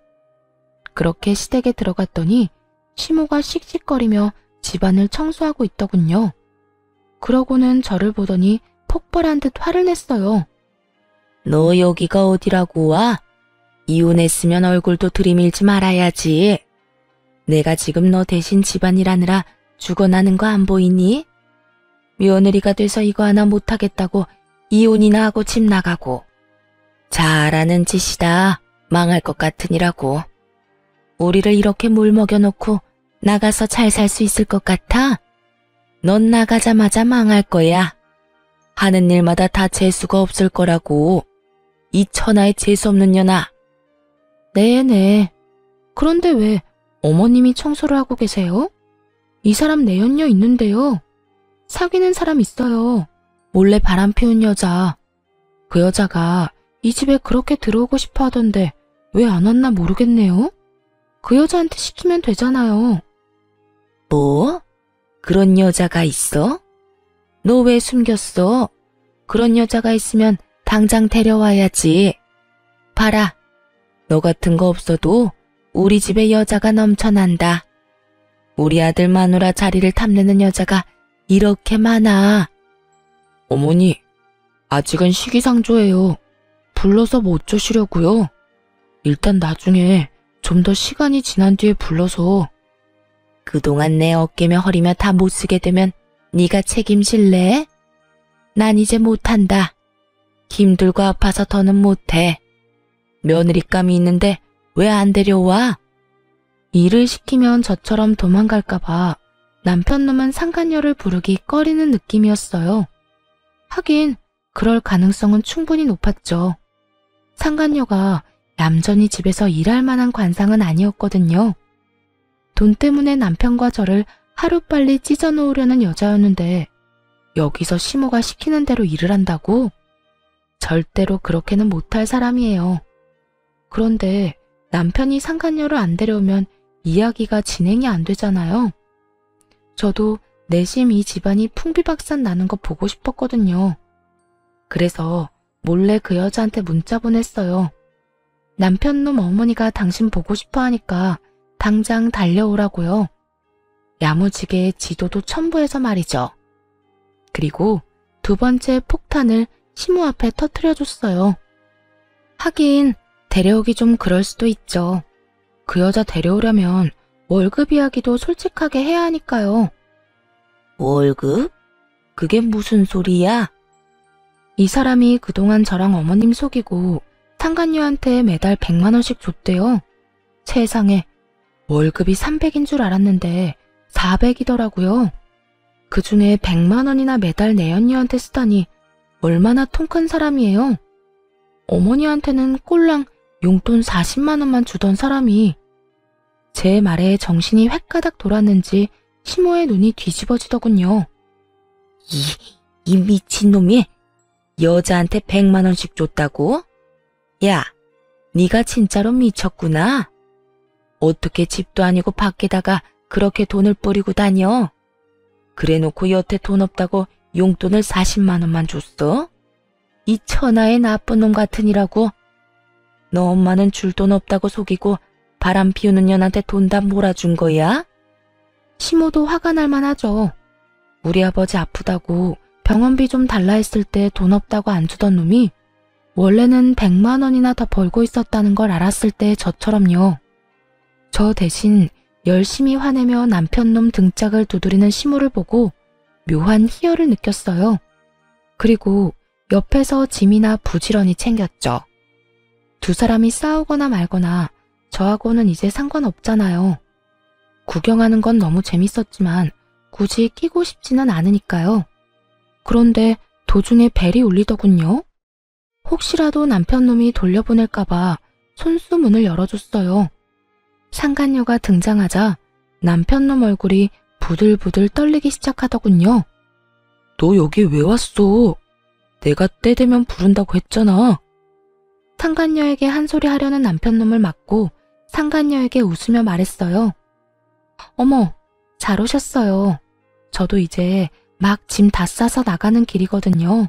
A: 그렇게 시댁에 들어갔더니 시모가 씩씩거리며 집안을 청소하고 있더군요. 그러고는 저를 보더니 폭발한 듯 화를 냈어요. 너 여기가 어디라고 와? 이혼했으면 얼굴도 들이밀지 말아야지. 내가 지금 너 대신 집안일 하느라 죽어나는 거 안 보이니? 며느리가 돼서 이거 하나 못하겠다고 이혼이나 하고 집 나가고. 잘하는 짓이다. 망할 것 같으니라고. 우리를 이렇게 물 먹여놓고 나가서 잘 살 수 있을 것 같아? 넌 나가자마자 망할 거야. 하는 일마다 다 재수가 없을 거라고. 이 천하의 재수없는 년아. 네네. 그런데 왜 어머님이 청소를 하고 계세요? 이 사람 내연녀 있는데요. 사귀는 사람 있어요. 몰래 바람 피운 여자. 그 여자가 이 집에 그렇게 들어오고 싶어 하던데 왜 안 왔나 모르겠네요. 그 여자한테 시키면 되잖아요. 뭐? 그런 여자가 있어? 너 왜 숨겼어? 그런 여자가 있으면 당장 데려와야지. 봐라. 너 같은 거 없어도 우리 집에 여자가 넘쳐난다. 우리 아들 마누라 자리를 탐내는 여자가 이렇게 많아. 어머니, 아직은 시기상조예요. 불러서 뭐 어쩌시려고요? 일단 나중에 좀 더 시간이 지난 뒤에 불러서. 그동안 내 어깨며 허리며 다 못 쓰게 되면 네가 책임질래? 난 이제 못한다. 힘들고 아파서 더는 못해. 며느리감이 있는데 왜 안 데려와? 일을 시키면 저처럼 도망갈까봐 남편놈은 상간녀를 부르기 꺼리는 느낌이었어요. 하긴 그럴 가능성은 충분히 높았죠. 상간녀가 얌전히 집에서 일할 만한 관상은 아니었거든요. 돈 때문에 남편과 저를 하루빨리 찢어놓으려는 여자였는데 여기서 시모가 시키는 대로 일을 한다고? 절대로 그렇게는 못할 사람이에요. 그런데 남편이 상간녀를 안 데려오면 이야기가 진행이 안 되잖아요. 저도 내심 이 집안이 풍비박산 나는 거 보고 싶었거든요. 그래서 몰래 그 여자한테 문자 보냈어요. 남편놈 어머니가 당신 보고 싶어 하니까 당장 달려오라고요. 야무지게 지도도 첨부해서 말이죠. 그리고 두 번째 폭탄을 시모 앞에 터뜨려줬어요. 하긴 데려오기 좀 그럴 수도 있죠. 그 여자 데려오려면 월급 이야기도 솔직하게 해야 하니까요. 월급? 그게 무슨 소리야? 이 사람이 그동안 저랑 어머님 속이고 상간녀한테 매달 100만 원씩 줬대요. 세상에, 월급이 300인 줄 알았는데 400이더라고요. 그중에 100만 원이나 매달 내연녀한테 쓰다니 얼마나 통 큰 사람이에요. 어머니한테는 꼴랑 용돈 40만 원만 주던 사람이. 제 말에 정신이 획가닥 돌았는지 시모의 눈이 뒤집어지더군요. 이 미친놈이 여자한테 100만 원씩 줬다고? 야, 네가 진짜로 미쳤구나. 어떻게 집도 아니고 밖에다가 그렇게 돈을 뿌리고 다녀? 그래놓고 여태 돈 없다고 용돈을 40만 원만 줬어? 이 천하의 나쁜 놈 같으니라고. 너 엄마는 줄 돈 없다고 속이고 바람 피우는 년한테 돈 다 몰아준 거야? 시모도 화가 날 만하죠. 우리 아버지 아프다고 병원비 좀 달라 했을 때 돈 없다고 안 주던 놈이 원래는 100만 원이나 더 벌고 있었다는 걸 알았을 때 저처럼요. 저 대신 열심히 화내며 남편놈 등짝을 두드리는 시모를 보고 묘한 희열을 느꼈어요. 그리고 옆에서 짐이나 부지런히 챙겼죠. 두 사람이 싸우거나 말거나 저하고는 이제 상관없잖아요.
B: 구경하는 건 너무 재밌었지만 굳이 끼고 싶지는 않으니까요. 그런데 도중에 벨이 울리더군요. 혹시라도 남편놈이 돌려보낼까봐 손수 문을 열어줬어요. 상간녀가 등장하자 남편놈 얼굴이 부들부들 떨리기 시작하더군요. 너 여기 왜 왔어? 내가 때 되면 부른다고 했잖아. 상간녀에게 한 소리 하려는 남편놈을 막고 상간녀에게 웃으며 말했어요. 어머, 잘 오셨어요. 저도 이제 막 짐 다 싸서 나가는 길이거든요.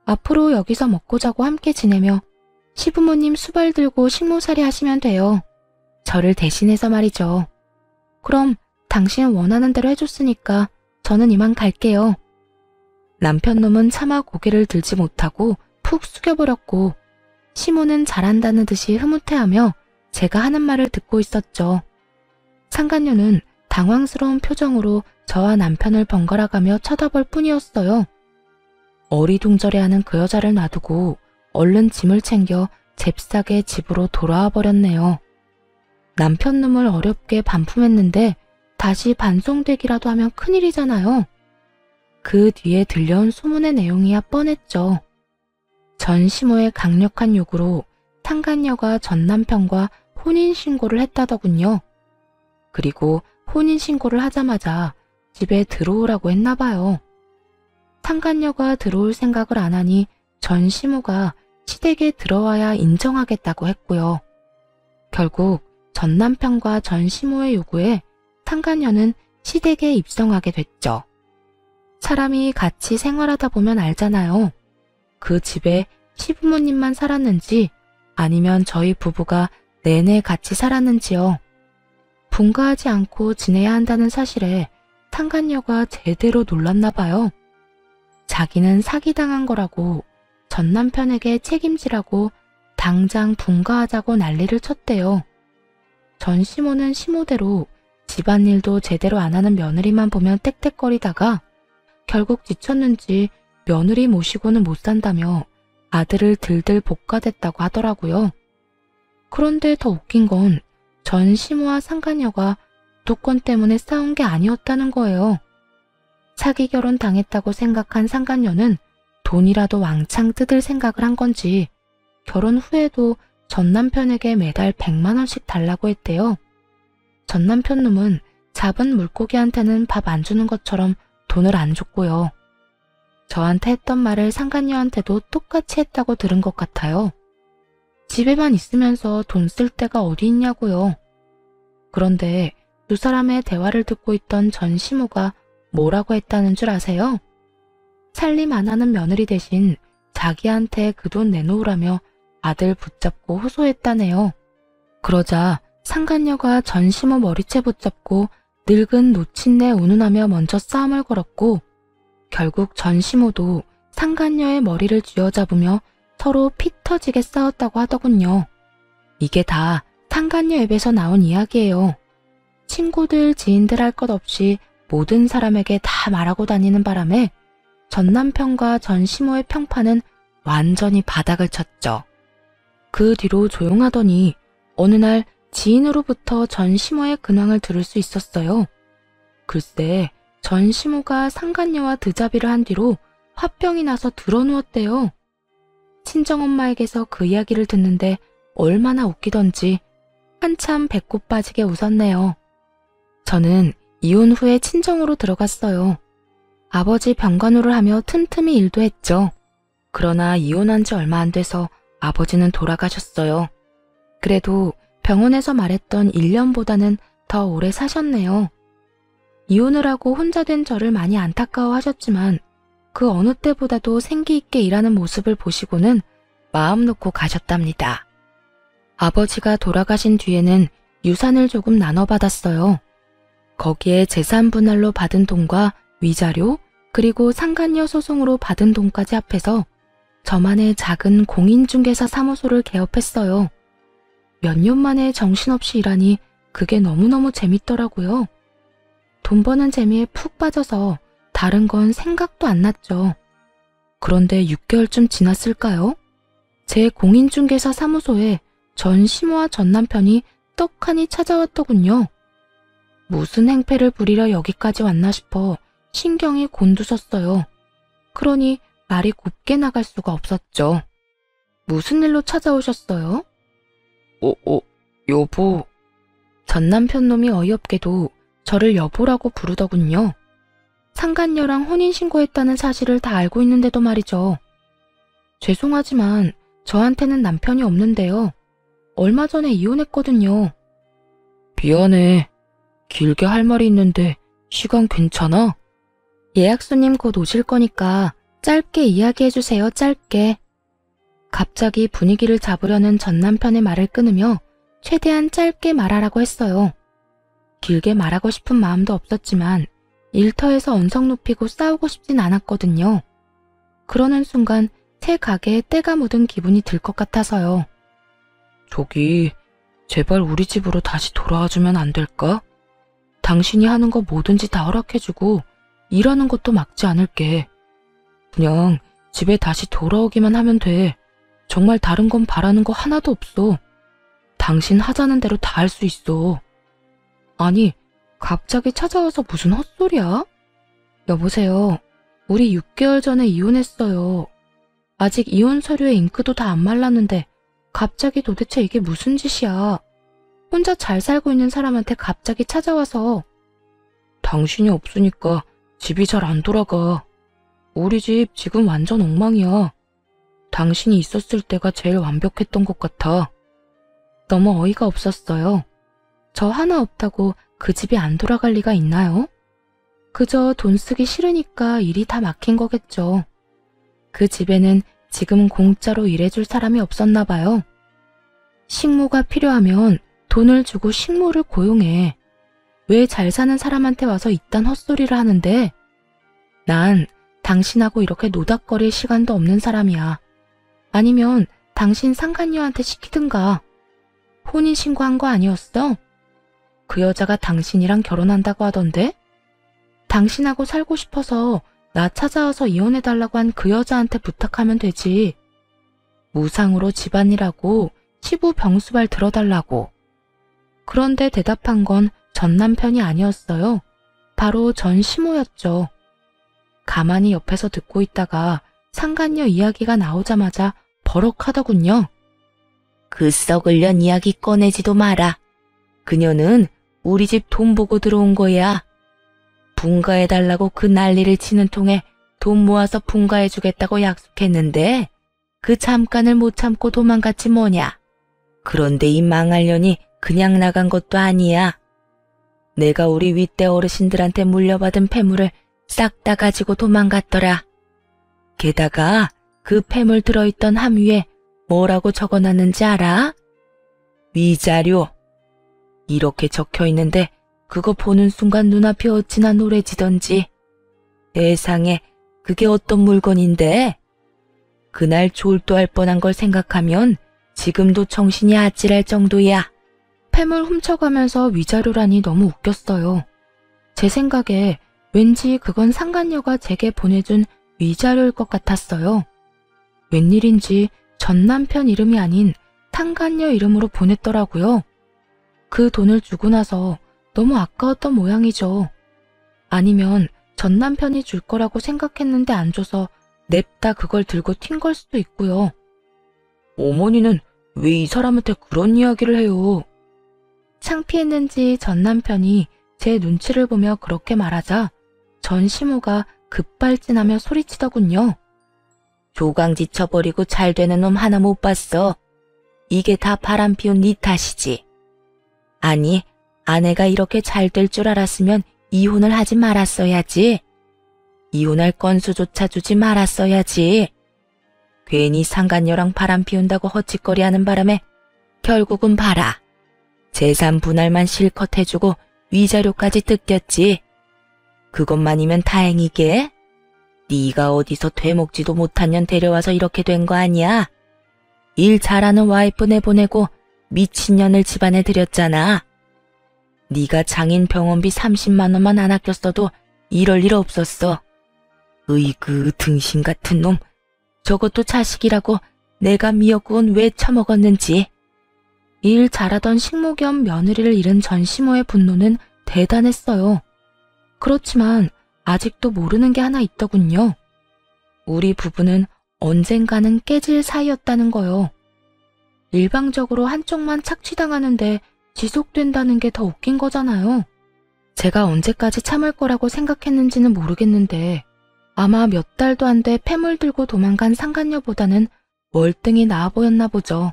B: 앞으로 여기서 먹고 자고 함께 지내며 시부모님 수발 들고 식모살이 하시면 돼요. 저를 대신해서 말이죠. 그럼 당신 원하는 대로 해줬으니까 저는 이만 갈게요. 남편놈은 차마 고개를 들지 못하고 푹 숙여버렸고 시모는 잘한다는 듯이 흐뭇해하며 제가 하는 말을 듣고 있었죠. 상간녀는 당황스러운 표정으로 저와 남편을 번갈아가며 쳐다볼 뿐이었어요. 어리둥절해하는 그 여자를 놔두고 얼른 짐을 챙겨 잽싸게 집으로 돌아와 버렸네요. 남편놈을 어렵게 반품했는데 다시 반송되기라도 하면 큰일이잖아요. 그 뒤에 들려온 소문의 내용이야 뻔했죠. 전 시모의 강력한 요구로 상간녀가 전 남편과 혼인신고를 했다더군요. 그리고 혼인신고를 하자마자 집에 들어오라고 했나봐요. 상간녀가 들어올 생각을 안 하니 전 시모가 시댁에 들어와야 인정하겠다고 했고요. 결국 전 남편과 전 시모의 요구에 상간녀는 시댁에 입성하게 됐죠. 사람이 같이 생활하다 보면 알잖아요. 그 집에 시부모님만 살았는지 아니면 저희 부부가 내내 같이 살았는지요. 분가하지 않고 지내야 한다는 사실에 상간녀가 제대로 놀랐나 봐요. 자기는 사기당한 거라고 전 남편에게 책임지라고 당장 분가하자고 난리를 쳤대요. 전 시모는 시모대로 집안일도 제대로 안 하는 며느리만 보면 떽떽거리다가 결국 지쳤는지 며느리 모시고는 못 산다며 아들을 들들 볶아댔다고 하더라고요. 그런데 더 웃긴 건 전 시모와 상간녀가 도권 때문에 싸운 게 아니었다는 거예요. 사기 결혼 당했다고 생각한 상간녀는 돈이라도 왕창 뜯을 생각을 한 건지 결혼 후에도 전 남편에게 매달 100만 원씩 달라고 했대요. 전 남편 놈은 잡은 물고기한테는 밥 안 주는 것처럼 돈을 안 줬고요. 저한테 했던 말을 상간녀한테도 똑같이 했다고 들은 것 같아요. 집에만 있으면서 돈 쓸 데가 어디 있냐고요. 그런데 두 사람의 대화를 듣고 있던 전 시모가 뭐라고 했다는 줄 아세요? 살림 안 하는 며느리 대신 자기한테 그 돈 내놓으라며 아들 붙잡고 호소했다네요. 그러자 상간녀가 전 시모 머리채 붙잡고 늙은 노친네 운운하며 먼저 싸움을 걸었고 결국 전 시모도 상간녀의 머리를 쥐어잡으며 서로 피 터지게 싸웠다고 하더군요. 이게 다 상간녀 입에서 나온 이야기예요. 친구들, 지인들 할 것 없이 모든 사람에게 다 말하고 다니는 바람에 전 남편과 전 시모의 평판은 완전히 바닥을 쳤죠. 그 뒤로 조용하더니 어느 날 지인으로부터 전 시모의 근황을 들을 수 있었어요. 글쎄, 전 시모가 상간녀와 드자비를 한 뒤로 화병이 나서 드러누웠대요. 친정엄마에게서 그 이야기를 듣는데 얼마나 웃기던지 한참 배꼽 빠지게 웃었네요. 저는 이혼 후에 친정으로 들어갔어요. 아버지 병간호를 하며 틈틈이 일도 했죠. 그러나 이혼한 지 얼마 안 돼서 아버지는 돌아가셨어요. 그래도 병원에서 말했던 1년보다는 더 오래 사셨네요. 이혼을 하고 혼자 된 저를 많이 안타까워하셨지만 그 어느 때보다도 생기 있게 일하는 모습을 보시고는 마음 놓고 가셨답니다. 아버지가 돌아가신 뒤에는 유산을 조금 나눠받았어요. 거기에 재산 분할로 받은 돈과 위자료 그리고 상간녀 소송으로 받은 돈까지 합해서 저만의 작은 공인중개사 사무소를 개업했어요. 몇 년 만에 정신없이 일하니 그게 너무너무 재밌더라고요. 돈 버는 재미에 푹 빠져서 다른 건 생각도 안 났죠. 그런데 6개월쯤 지났을까요? 제 공인중개사 사무소에 전 시모와 전 남편이 떡하니 찾아왔더군요.
A: 무슨 행패를 부리려 여기까지 왔나 싶어 신경이 곤두섰어요. 그러니 말이 곱게 나갈 수가 없었죠. 무슨 일로 찾아오셨어요? 여보. 전 남편 놈이 어이없게도 저를 여보라고 부르더군요. 상간녀랑 혼인신고했다는 사실을 다 알고 있는데도 말이죠. 죄송하지만 저한테는 남편이 없는데요. 얼마 전에 이혼했거든요. 미안해. 길게 할 말이 있는데 시간 괜찮아? 예약 손님 곧 오실 거니까 짧게 이야기해주세요, 짧게. 갑자기 분위기를 잡으려는 전 남편의 말을 끊으며 최대한 짧게 말하라고 했어요. 길게 말하고 싶은 마음도 없었지만 일터에서 언성 높이고 싸우고 싶진 않았거든요. 그러는 순간 새 가게에 때가 묻은 기분이 들 것 같아서요. 저기, 제발 우리 집으로 다시 돌아와주면 안 될까? 당신이 하는 거 뭐든지 다 허락해주고 일하는 것도 막지 않을게. 그냥 집에 다시 돌아오기만 하면 돼. 정말 다른 건 바라는 거 하나도 없어. 당신 하자는 대로 다 할 수 있어. 아니, 갑자기 찾아와서 무슨 헛소리야? 여보세요. 우리 6개월 전에 이혼했어요. 아직 이혼 서류에 잉크도 다 안 말랐는데 갑자기 도대체 이게 무슨 짓이야. 혼자 잘 살고 있는 사람한테 갑자기 찾아와서. 당신이 없으니까 집이 잘 안 돌아가. 우리 집 지금 완전 엉망이야. 당신이 있었을 때가 제일 완벽했던 것 같아. 너무 어이가 없었어요. 저 하나 없다고 그 집이 안 돌아갈 리가 있나요? 그저 돈 쓰기 싫으니까 일이 다 막힌 거겠죠. 그 집에는 지금 공짜로 일해줄 사람이 없었나 봐요. 식모가 필요하면 돈을 주고 식모를 고용해. 왜 잘 사는 사람한테 와서 이딴 헛소리를 하는데? 난 당신하고 이렇게 노닥거릴 시간도 없는 사람이야. 아니면 당신 상간녀한테 시키든가. 혼인신고한 거 아니었어? 그 여자가 당신이랑 결혼한다고 하던데? 당신하고 살고 싶어서 나 찾아와서 이혼해달라고 한 그 여자한테 부탁하면 되지. 무상으로 집안일하고 시부 병수발 들어달라고. 그런데 대답한 건 전 남편이 아니었어요. 바로 전 시모였죠. 가만히 옆에서 듣고 있다가 상간녀 이야기가 나오자마자 버럭하더군요. 그 썩을 년 이야기 꺼내지도 마라. 그녀는 우리 집 돈 보고 들어온 거야. 분가해달라고 그 난리를 치는 통에 돈 모아서 분가해주겠다고 약속했는데 그 잠깐을 못 참고 도망갔지 뭐냐. 그런데 이 망할 년이 그냥 나간 것도 아니야. 내가 우리 윗대 어르신들한테 물려받은 폐물을 싹 다 가지고 도망갔더라. 게다가 그 폐물 들어있던 함 위에 뭐라고 적어놨는지 알아? 위자료. 이렇게 적혀있는데 그거 보는 순간 눈앞이 어찌나 노래지던지. 세상에 그게 어떤 물건인데? 그날 졸도할 뻔한 걸 생각하면 지금도 정신이 아찔할 정도야. 폐물 훔쳐가면서 위자료라니 너무 웃겼어요. 제 생각에 왠지 그건 상간녀가 제게 보내준 위자료일 것 같았어요. 웬일인지 전 남편 이름이 아닌 상간녀 이름으로 보냈더라고요. 그 돈을 주고 나서 너무 아까웠던 모양이죠. 아니면 전 남편이 줄 거라고 생각했는데 안 줘서 냅다 그걸 들고 튄 걸 수도 있고요. 어머니는 왜 이 사람한테 그런 이야기를 해요? 창피했는지 전 남편이 제 눈치를 보며 그렇게 말하자 전 시모가 급발진하며 소리치더군요. 조강지 쳐버리고 잘 되는 놈 하나 못 봤어. 이게 다 바람 피운 네 탓이지. 아니, 아내가 이렇게 잘 될 줄 알았으면 이혼을 하지 말았어야지. 이혼할 건수조차 주지 말았어야지. 괜히 상간녀랑 바람 피운다고 헛짓거리하는 바람에 결국은 봐라. 재산 분할만 실컷 해주고 위자료까지 뜯겼지. 그것만이면 다행이게. 네가 어디서 되먹지도 못한 년 데려와서 이렇게 된 거 아니야? 일 잘하는 와이프 내보내고 미친년을 집안에 들였잖아. 네가 장인 병원비 30만 원만 안 아꼈어도 이럴 일 없었어. 으이그 등신 같은 놈. 저것도 자식이라고 내가 미역국은 왜 처먹었는지. 일 잘하던 식모 겸 며느리를 잃은 전 시모의 분노는 대단했어요. 그렇지만 아직도 모르는 게 하나 있더군요. 우리 부부는 언젠가는 깨질 사이였다는 거요. 일방적으로 한쪽만 착취당하는데 지속된다는 게 더 웃긴 거잖아요. 제가 언제까지 참을 거라고 생각했는지는 모르겠는데 아마 몇 달도 안 돼 폐물 들고 도망간 상간녀보다는 월등히 나아 보였나 보죠.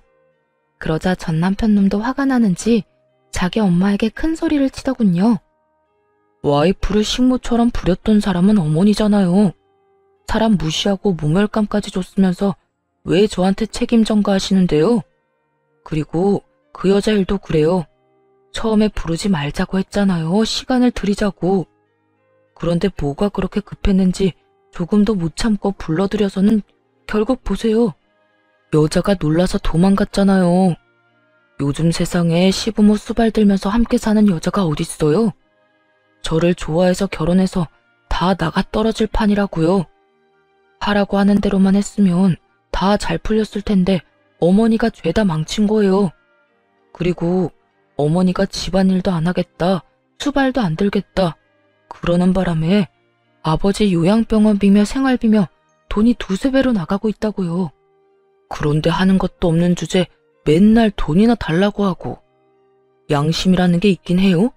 A: 그러자 전 남편 놈도 화가 나는지 자기 엄마에게 큰 소리를 치더군요. 와이프를 식모처럼 부렸던 사람은 어머니잖아요. 사람 무시하고 모멸감까지 줬으면서 왜 저한테 책임 전가하시는데요? 그리고 그 여자 일도 그래요. 처음에 부르지 말자고 했잖아요. 시간을 들이자고. 그런데 뭐가 그렇게 급했는지 조금도 못 참고 불러들여서는 결국 보세요. 여자가 놀라서 도망갔잖아요. 요즘 세상에 시부모 수발 들면서 함께 사는 여자가 어딨어요? 저를 좋아해서 결혼해서 다 나가 떨어질 판이라고요. 하라고 하는 대로만 했으면 다 잘 풀렸을 텐데 어머니가 죄다 망친 거예요. 그리고 어머니가 집안일도 안 하겠다, 수발도 안 들겠다 그러는 바람에 아버지 요양병원비며 생활비며 돈이 두세 배로 나가고 있다고요. 그런데 하는 것도 없는 주제 맨날 돈이나 달라고 하고. 양심이라는 게 있긴 해요?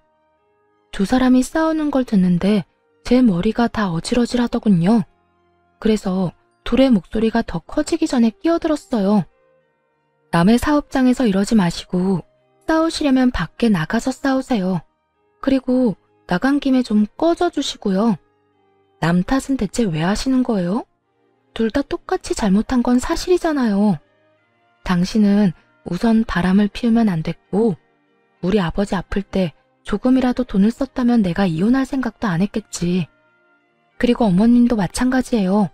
A: 두 사람이 싸우는 걸 듣는데 제 머리가 다 어질어질하더군요. 그래서 둘의 목소리가 더 커지기 전에 끼어들었어요. 남의 사업장에서 이러지 마시고 싸우시려면 밖에 나가서 싸우세요. 그리고 나간 김에 좀 꺼져주시고요. 남 탓은 대체 왜 하시는 거예요? 둘 다 똑같이 잘못한 건 사실이잖아요. 당신은 우선 바람을 피우면 안 됐고 우리 아버지 아플 때 조금이라도 돈을 썼다면 내가 이혼할 생각도 안 했겠지. 그리고 어머님도 마찬가지예요.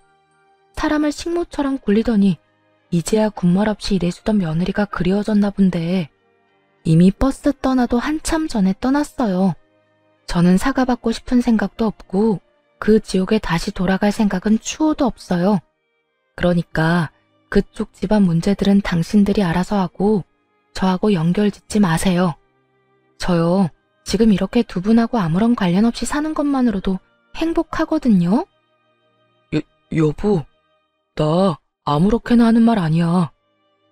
A: 사람을 식모처럼 굴리더니 이제야 군말 없이 일해주던 며느리가 그리워졌나 본데 이미 버스 떠나도 한참 전에 떠났어요. 저는 사과받고 싶은 생각도 없고 그 지옥에 다시 돌아갈 생각은 추호도 없어요. 그러니까 그쪽 집안 문제들은 당신들이 알아서 하고 저하고 연결 짓지 마세요. 저요, 지금 이렇게 두 분하고 아무런 관련 없이 사는 것만으로도 행복하거든요. 여보, 나 아무렇게나 하는 말 아니야.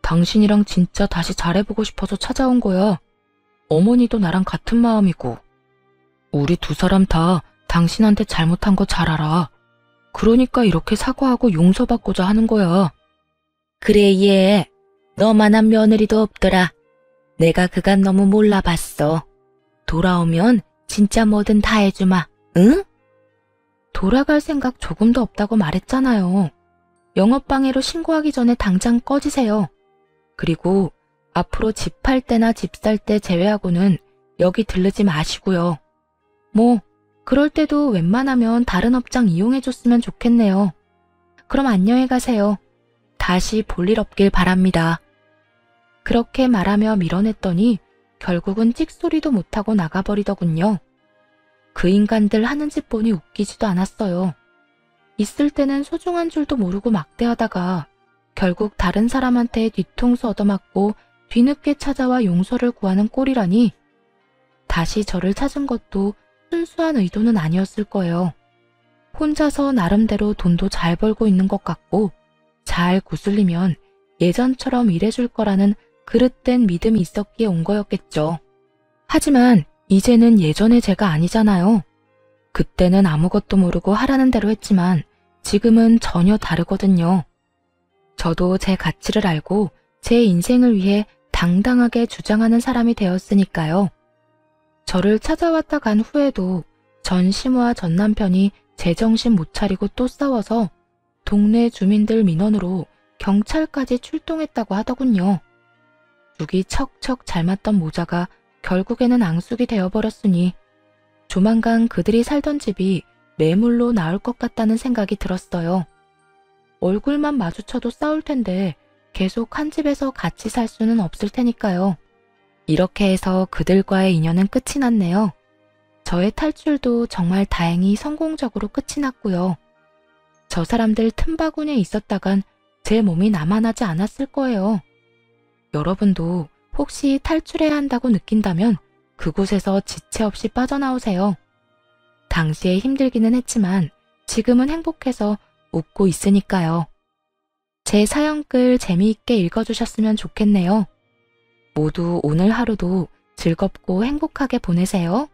A: 당신이랑 진짜 다시 잘해보고 싶어서 찾아온 거야. 어머니도 나랑 같은 마음이고. 우리 두 사람 다 당신한테 잘못한 거 잘 알아. 그러니까 이렇게 사과하고 용서받고자 하는 거야. 그래, 얘. 너만한 며느리도 없더라. 내가 그간 너무 몰라봤어. 돌아오면 진짜 뭐든 다 해주마, 응? 돌아갈 생각 조금도 없다고 말했잖아요. 영업방해로 신고하기 전에 당장 꺼지세요. 그리고 앞으로 집 팔 때나 집 살 때 제외하고는 여기 들르지 마시고요. 뭐 그럴 때도 웬만하면 다른 업장 이용해줬으면 좋겠네요. 그럼 안녕히 가세요. 다시 볼 일 없길 바랍니다. 그렇게 말하며 밀어냈더니 결국은 찍소리도 못하고 나가버리더군요. 그 인간들 하는 짓 보니 웃기지도 않았어요. 있을 때는 소중한 줄도 모르고 막대하다가 결국 다른 사람한테 뒤통수 얻어맞고 뒤늦게 찾아와 용서를 구하는 꼴이라니. 다시 저를 찾은 것도 순수한 의도는 아니었을 거예요. 혼자서 나름대로 돈도 잘 벌고 있는 것 같고 잘 구슬리면 예전처럼 일해줄 거라는 그릇된 믿음이 있었기에 온 거였겠죠. 하지만 이제는 예전의 제가 아니잖아요. 그때는 아무것도 모르고 하라는 대로 했지만 지금은 전혀 다르거든요. 저도 제 가치를 알고 제 인생을 위해 당당하게 주장하는 사람이 되었으니까요. 저를 찾아왔다 간 후에도 전 시모와 전 남편이 제정신 못 차리고 또 싸워서 동네 주민들 민원으로 경찰까지 출동했다고 하더군요. 죽이 척척 잘 맞던 모자가 결국에는 앙숙이 되어버렸으니 조만간 그들이 살던 집이 매물로 나올 것 같다는 생각이 들었어요. 얼굴만 마주쳐도 싸울 텐데 계속 한 집에서 같이 살 수는 없을 테니까요. 이렇게 해서 그들과의 인연은 끝이 났네요. 저의 탈출도 정말 다행히 성공적으로 끝이 났고요. 저 사람들 틈바구니에 있었다간 제 몸이 남아나지 않았을 거예요. 여러분도 혹시 탈출해야 한다고 느낀다면 그곳에서 지체 없이 빠져나오세요. 당시에 힘들기는 했지만 지금은 행복해서 웃고 있으니까요. 제 사연글 재미있게 읽어주셨으면 좋겠네요. 모두 오늘 하루도 즐겁고 행복하게 보내세요.